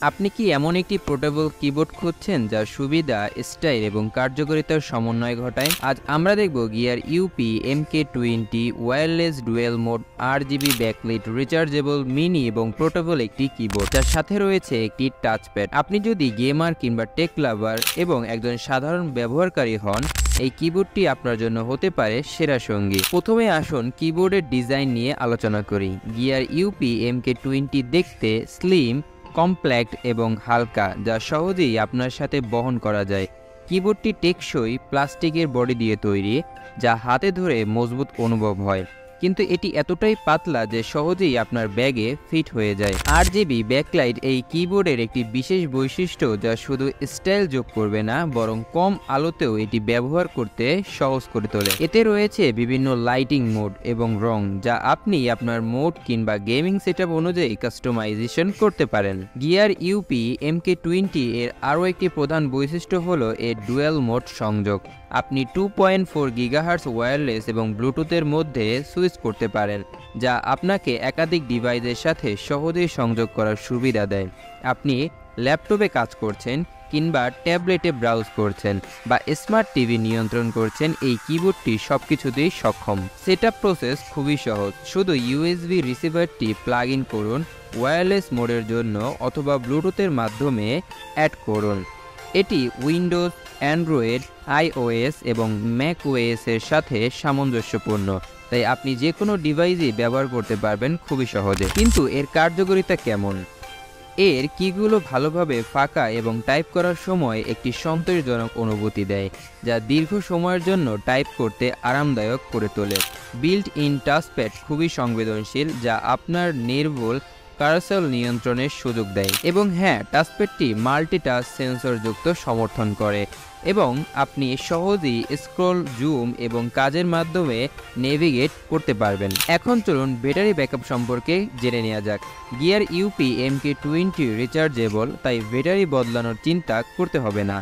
আপনি কি এমন একটি পোর্টেবল কিবোর্ড খুঁজছেন যা সুবিধা, স্টাইল এবং কার্যকারিতার সমন্বয় ঘটায়? আজ আমরা দেখব gear UP MK20 wireless dual mode RGB backlight rechargeable mini এবং পোর্টেবল একটি কিবোর্ড যার সাথে রয়েছে একটি টাচপ্যাড। আপনি যদি গেমার কিংবা টেক লাভার এবং একজন সাধারণ ব্যবহারকারী হন, এই কিবোর্ডটি আপনার জন্য হতে পারে সেরা সঙ্গী। প্রথমে আসুন কিবোর্ডের ডিজাইন নিয়ে আলোচনা করি। গিয়ার ইউপি MK20 দেখতে স্লিম, কমপ্যাক্ট এবং হালকা, যা সহজেই আপনার সাথে বহন করা যায়। কিবোর্ডটি টেকসই প্লাস্টিকের বডি দিয়ে তৈরি, যা হাতে ধরে মজবুত অনুভব হয়, কিন্তু এটি এতটাই পাতলা যে সহজেই আপনার ব্যাগে ফিট হয়ে যায়। RGB ব্যাকলাইট এই কিবোর্ডের একটি বিশেষ বৈশিষ্ট্য, যা শুধু স্টাইল যোগ করবে না, বরং কম আলোতেও এটি ব্যবহার করতে সহজ করে তোলে। এতে রয়েছে বিভিন্ন লাইটিং মোড এবং রং, যা আপনি আপনার মোড কিংবা গেমিং সেটআপ অনুযায়ী কাস্টমাইজেশন করতে পারেন। গিয়ার ইউপি MK20 এর আরও একটি প্রধান বৈশিষ্ট্য হলো এর ডুয়েল মোড সংযোগ। আপনি 2.4 গিগাহার্টজ ওয়্যারলেস এবং ব্লুটুথের মধ্যে সুইচ করতে পারেন, যা আপনাকে একাধিক ডিভাইসের সাথে সহজেই সংযোগ করার সুবিধা দেয়। আপনি ল্যাপটপে কাজ করছেন কিংবা ট্যাবলেটে ব্রাউজ করছেন বা স্মার্ট টিভি নিয়ন্ত্রণ করছেন, এই কিবোর্ডটি সবকিছুতেই সক্ষম। সেটআপ প্রসেস খুবই সহজ। শুধু USB রিসিভারটি প্লাগ ইন করুন, ওয়্যারলেস মোডের জন্য অথবা ব্লুটুথের মাধ্যমে অ্যাড করুন। এটি উইন্ডোজ, অ্যান্ড্রয়েড, iOS এবং macOS এর সাথে সামঞ্জস্যপূর্ণ, তাই আপনি যে কোনো ডিভাইসই ব্যবহার করতে পারবেন খুবই সহজে। কিন্তু এর কার্যকারিতা কেমন? এর কিগুলো ভালোভাবে ফাঁকা এবং টাইপ করার সময় একটি সন্তোষজনক অনুভূতি দেয়, যা দীর্ঘ সময়ের জন্য টাইপ করতে আরামদায়ক করে তোলে। বিল্ট ইন টাচপ্যাড খুবই সংবেদনশীল, যা আপনার নির্ভুল কার্সর নিয়ন্ত্রণের সুযোগ দেয়। এবং হ্যাঁ, টাচপ্যাডটি মাল্টিটাচ সেন্সরযুক্ত সমর্থন করে এবং আপনি সহজেই স্ক্রল, জুম এবং কাজের মাধ্যমে নেভিগেট করতে পারবেন। এখন চলুন ব্যাটারি ব্যাকআপ সম্পর্কে জেনে নেওয়া যাক। গিয়ার ইউপি MK20 রিচার্জেবল, তাই ব্যাটারি বদলানোর চিন্তা করতে হবে না।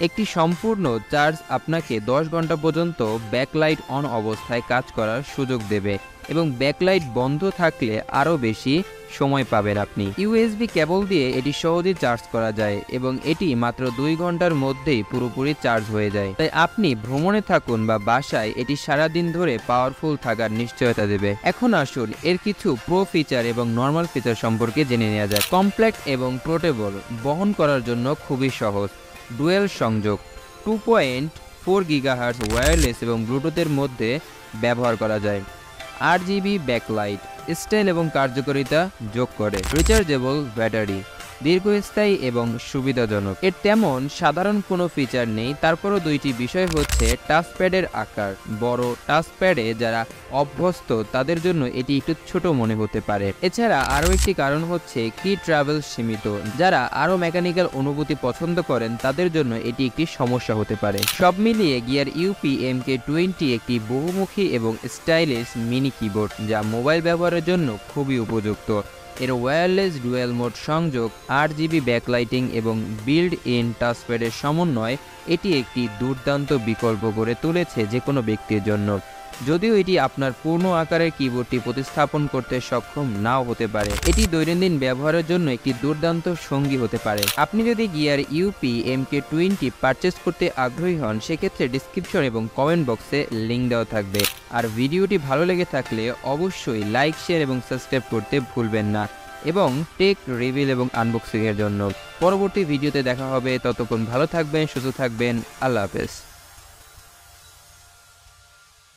একটি সম্পূর্ণ চার্জ আপনাকে 10 ঘন্টা পর্যন্ত ব্যাকলাইট অন অবস্থায় কাজ করার সুযোগ দেবে এবং ব্যাকলাইট বন্ধ থাকলে আরও বেশি সময় পাবেন আপনি। USB কেবল দিয়ে এটি সহজেই চার্জ করা যায় এবং এটি মাত্র 2 ঘন্টার মধ্যেই পুরোপুরি চার্জ হয়ে যায়, তাই আপনি ভ্রমণে থাকুন বা বাসায়, এটি সারাদিন ধরে পাওয়ারফুল থাকার নিশ্চয়তা দেবে। এখন আসুন এর কিছু প্রো ফিচার এবং নর্মাল ফিচার সম্পর্কে জেনে নেওয়া যায়। কমপ্যাক্ট এবং পোর্টেবল, বহন করার জন্য খুবই সহজ। ডুয়েল সংযোগ, 2.4 গিগাহার্টজ ওয়্যারলেস এবং ব্লুটুথের মধ্যে ব্যবহার করা যায়। RGB ব্যাকলাইট, স্টাইল এবং কার্যকারিতা যোগ করে। রিচার্জেবল ব্যাটারি, দীর্ঘস্থায়ী এবং সুবিধাজনক। এর তেমন সাধারণ কোনো ফিচার নেই, তারপরও দুইটি বিষয় হচ্ছে টাচপ্যাডের আকার। বড় টাচপ্যাডে যারা অভ্যস্ত তাদের জন্য এটি একটু ছোট মনে হতে পারে। এছাড়া আরও একটি কারণ হচ্ছে কি ট্রাভেল সীমিত। যারা আরও মেকানিক্যাল অনুভূতি পছন্দ করেন তাদের জন্য এটি একটি সমস্যা হতে পারে। সব মিলিয়ে গিয়ার ইউপি MK20 একটি বহুমুখী এবং স্টাইলিশ মিনি কিবোর্ড, যা মোবাইল ব্যবহারের জন্য খুবই উপযুক্ত। এর ওয়্যারলেস ডুয়েল মোড সংযোগ, RGB ব্যাকলাইটিং এবং বিল্ড ইন টাচপ্যাডের সমন্বয় এটি একটি দুর্দান্ত বিকল্প করে তুলেছে যে কোনো ব্যক্তির জন্য। যদিও এটি আপনার পূর্ণ আকারের কিবোর্ডটি প্রতিস্থাপন করতে সক্ষম নাও হতে পারে, এটি দৈনন্দিন ব্যবহারের জন্য একটি দুর্দান্ত সঙ্গী হতে পারে। আপনি যদি গিয়ার ইউপি MK20 পারচেস করতে আগ্রহী হন, সেক্ষেত্রে ডিসক্রিপশন এবং কমেন্ট বক্সে লিঙ্ক দেওয়া থাকবে। আর ভিডিওটি ভালো লেগে থাকলে অবশ্যই লাইক, শেয়ার এবং সাবস্ক্রাইব করতে ভুলবেন না, এবং টেক রিভিল এবং আনবক্সিং এর জন্য পরবর্তী ভিডিওতে দেখা হবে। ততক্ষণ ভালো থাকবেন, সুস্থ থাকবেন। আল্লাহ হাফেজ।